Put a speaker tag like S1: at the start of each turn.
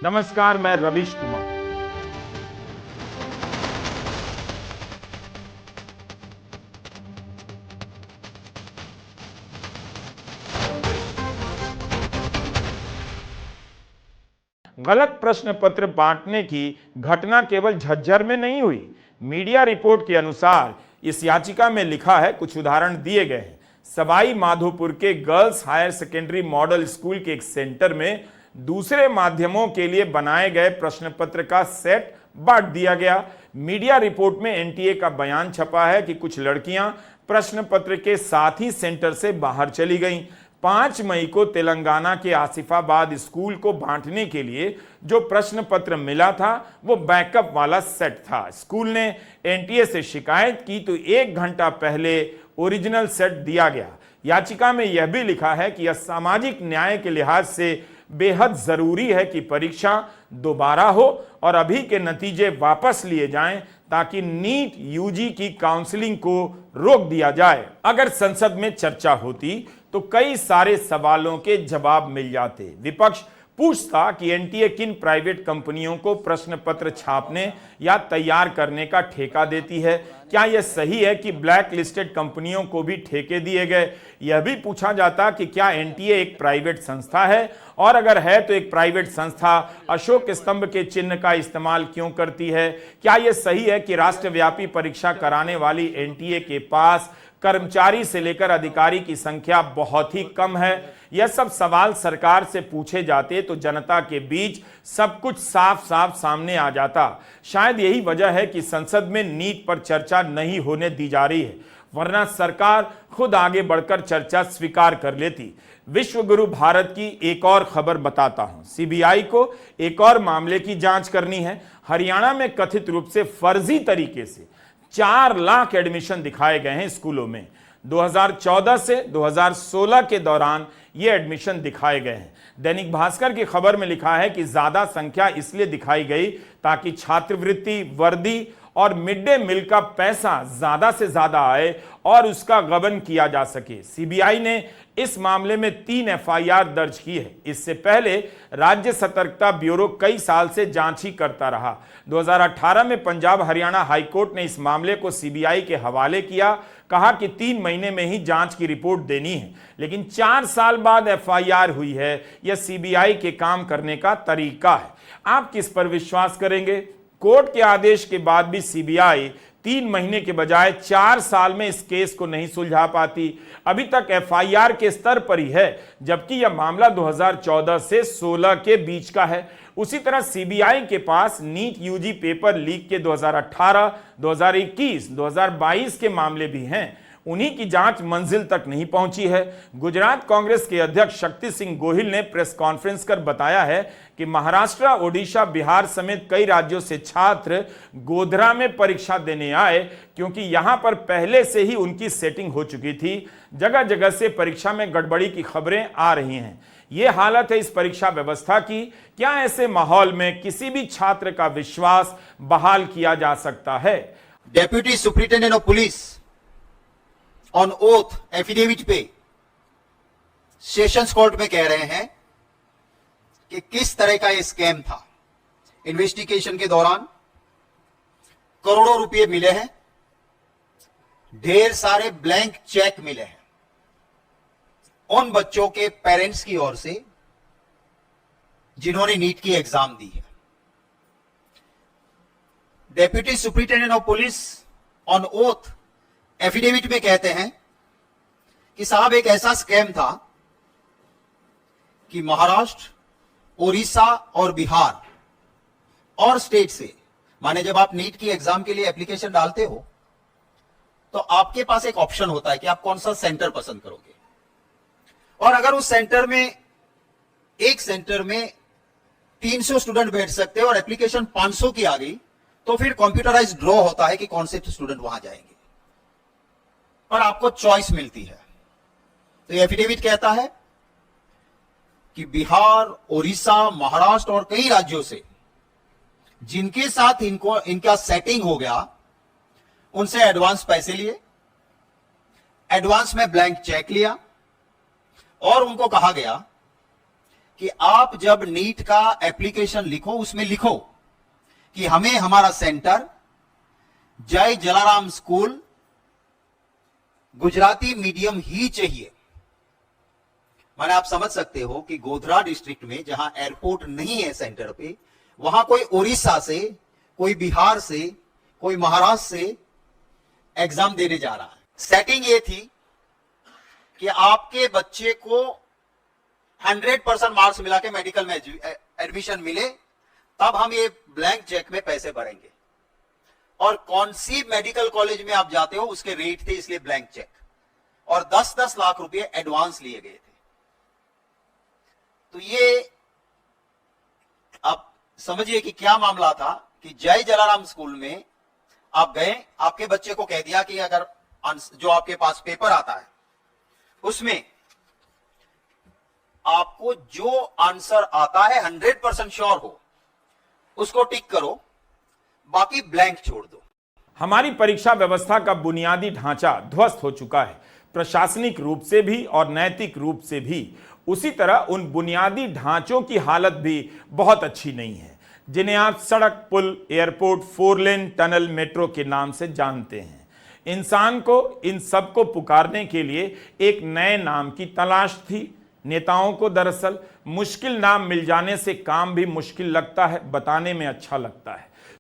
S1: नमस्कार, मैं रवीश कुमार। गलत प्रश्न पत्र बांटने की घटना केवल झज्जर में नहीं हुई। मीडिया रिपोर्ट के अनुसार इस याचिका में लिखा है, कुछ उदाहरण दिए गए हैं। सवाई माधोपुर के girls higher secondary model school के एक सेंटर में दूसरे माध्यमों के लिए बनाए गए प्रश्न पत्र का सेट बांट दिया गया। मीडिया रिपोर्ट में एनटीए का बयान छपा है कि कुछ लड़कियां प्रश्न पत्र के साथ ही सेंटर से बाहर चली गईं। 5 मई को तेलंगाना के आसिफाबाद स्कूल को बांटने के लिए जो प्रश्न पत्र मिला था वो बैकअप वाला सेट था। स्कूल ने एनटीए से शिकायत की तो 1 घंटा पहले ओरिजिनल सेट दिया गया। याचिका में यह भी लिखा है कि यह सामाजिक न्याय के लिहाज से बेहद जरूरी है कि परीक्षा दोबारा हो और अभी के नतीजे वापस लिए जाएं ताकि नीट यूजी की काउंसलिंग को रोक दिया जाए। अगर संसद में चर्चा होती तो कई सारे सवालों के जवाब मिल जाते। विपक्ष पूछता कि एनटीए किन प्राइवेट कंपनियों को प्रश्न पत्र छापने या तैयार करने का ठेका देती है। क्या यह सही है कि ब्लैक लिस्टेड कंपनियों को भी ठेके दिए गए। यह भी पूछा जाता कि क्या एनटीए एक प्राइवेट संस्था है, और अगर है तो एक प्राइवेट संस्था अशोक स्तंभ के चिन्ह का इस्तेमाल क्यों करती है। क्या यह सही है कि राष्ट्रव्यापी परीक्षा कराने वाली एनटीए के पास कर्मचारी से लेकर अधिकारी की संख्या बहुत ही कम है। यह सब सवाल सरकार से पूछे जाते तो जनता के बीच सब कुछ साफ साफ सामने आ जाता। शायद यही वजह है कि संसद में नीट पर चर्चा नहीं होने दी जा रही है, वरना सरकार खुद आगे बढ़कर चर्चा स्वीकार कर लेती। विश्व गुरु भारत की एक और खबर बताता हूं। सीबीआई को एक और मामले की जांच करनी है। हरियाणा में कथित रूप से फर्जी तरीके से 4 लाख एडमिशन दिखाए गए हैं स्कूलों में। 2014 से 2016 के दौरान ये एडमिशन दिखाए गए हैं। दैनिक भास्कर की खबर में लिखा है कि ज्यादा संख्या इसलिए दिखाई गई ताकि छात्रवृत्ति, वर्दी और मिड डे मील का पैसा ज्यादा से ज्यादा आए और उसका गबन किया जा सके। सीबीआई ने इस मामले में 3 एफआईआर दर्ज की है। इससे पहले राज्य सतर्कता ब्यूरो कई साल से जांच ही करता रहा। 2018 में पंजाब हरियाणा हाईकोर्ट ने इस मामले को सीबीआई के हवाले किया, कहा कि 3 महीने में ही जांच की रिपोर्ट देनी है। लेकिन 4 साल बाद एफआईआर हुई है। यह सीबीआई के काम करने का तरीका है। आप किस पर विश्वास करेंगे। कोर्ट के आदेश के बाद भी सीबीआई 3 महीने के बजाय 4 साल में इस केस को नहीं सुलझा पाती। अभी तक एफआईआर के स्तर पर ही है, जबकि यह मामला 2014 से 16 के बीच का है। उसी तरह सीबीआई के पास नीट यूजी पेपर लीक के 2018, 2021, 2022 के मामले भी हैं। उन्हीं की जांच मंजिल तक नहीं पहुंची है। गुजरात कांग्रेस के अध्यक्ष शक्ति सिंह गोहिल ने प्रेस कॉन्फ्रेंस कर बताया है कि महाराष्ट्र, ओडिशा, बिहार समेत कई राज्यों से छात्र गोधरा में परीक्षा देने आए, क्योंकि यहां पर पहले से ही उनकी सेटिंग हो चुकी थी। जगह जगह से परीक्षा में गड़बड़ी की खबरें आ रही हैं। यह हालत है इस परीक्षा व्यवस्था की। क्या ऐसे माहौल में किसी भी छात्र का विश्वास बहाल किया जा सकता है।
S2: Deputy superintendent of police on oath affidavit पे सेशंस कोर्ट में कह रहे हैं कि किस तरह का यह स्कैम था। इन्वेस्टिगेशन के दौरान करोड़ों रुपए मिले हैं, ढेर सारे ब्लैंक चेक मिले हैं उन बच्चों के पेरेंट्स की ओर से जिन्होंने नीट की एग्जाम दी है। Deputy superintendent of police on oath affidavit में कहते हैं कि साहब एक ऐसा स्कैम था कि महाराष्ट्र, ओडिशा और बिहार और स्टेट से, माने जब आप नीट की एग्जाम के लिए एप्लीकेशन डालते हो तो आपके पास एक ऑप्शन होता है कि आप कौन सा सेंटर पसंद करोगे, और अगर उस सेंटर में, एक सेंटर में 300 स्टूडेंट बैठ सकते हैं और एप्लीकेशन 500 की आ गई तो फिर कंप्यूटराइज्ड ड्रॉ होता है कि कौन से स्टूडेंट वहां जाएंगे और आपको चॉइस मिलती है। तो एफिडेविट कहता है कि बिहार, ओडिशा, महाराष्ट्र और कई राज्यों से जिनके साथ इनका सेटिंग हो गया, उनसे एडवांस पैसे लिए, एडवांस में ब्लैंक चेक लिया और उनको कहा गया कि आप जब नीट का एप्लीकेशन लिखो उसमें लिखो कि हमें हमारा सेंटर जय जलाराम स्कूल गुजराती मीडियम ही चाहिए। माने आप समझ सकते हो कि गोधरा डिस्ट्रिक्ट में जहां एयरपोर्ट नहीं है सेंटर पे, वहां कोई उड़ीसा से, कोई बिहार से, कोई महाराष्ट्र से एग्जाम देने जा रहा है। सेटिंग ये थी कि आपके बच्चे को 100% मार्क्स मिला के मेडिकल में एडमिशन मिले, तब हम ये ब्लैंक चेक में पैसे भरेंगे। और कौन सी मेडिकल कॉलेज में आप जाते हो उसके रेट थे, इसलिए ब्लैंक चेक। और 10-10 लाख रुपए एडवांस लिए गए थे। तो ये आप समझिए कि क्या मामला था कि जय जलाराम स्कूल में आप गए, आपके बच्चे को कह दिया कि अगर जो आपके पास पेपर आता है उसमें आपको जो आंसर आता है 100% श्योर हो उसको टिक करो, बाकी ब्लैंक छोड़ दो।
S1: हमारी परीक्षा व्यवस्था का बुनियादी ढांचा ध्वस्त हो चुका है, प्रशासनिक रूप से भी और नैतिक रूप से भी। उसी तरह उन बुनियादी ढांचों की हालत भी बहुत अच्छी नहीं है जिन्हें आप सड़क, पुल, एयरपोर्ट, 4 लेन टनल, मेट्रो के नाम से जानते हैं। इंसान को इन सब को पुकारने के लिए एक नए नाम की तलाश थी। नेताओं को दरअसल मुश्किल नाम मिल जाने से काम भी मुश्किल लगता है, बताने में अच्छा लगता है।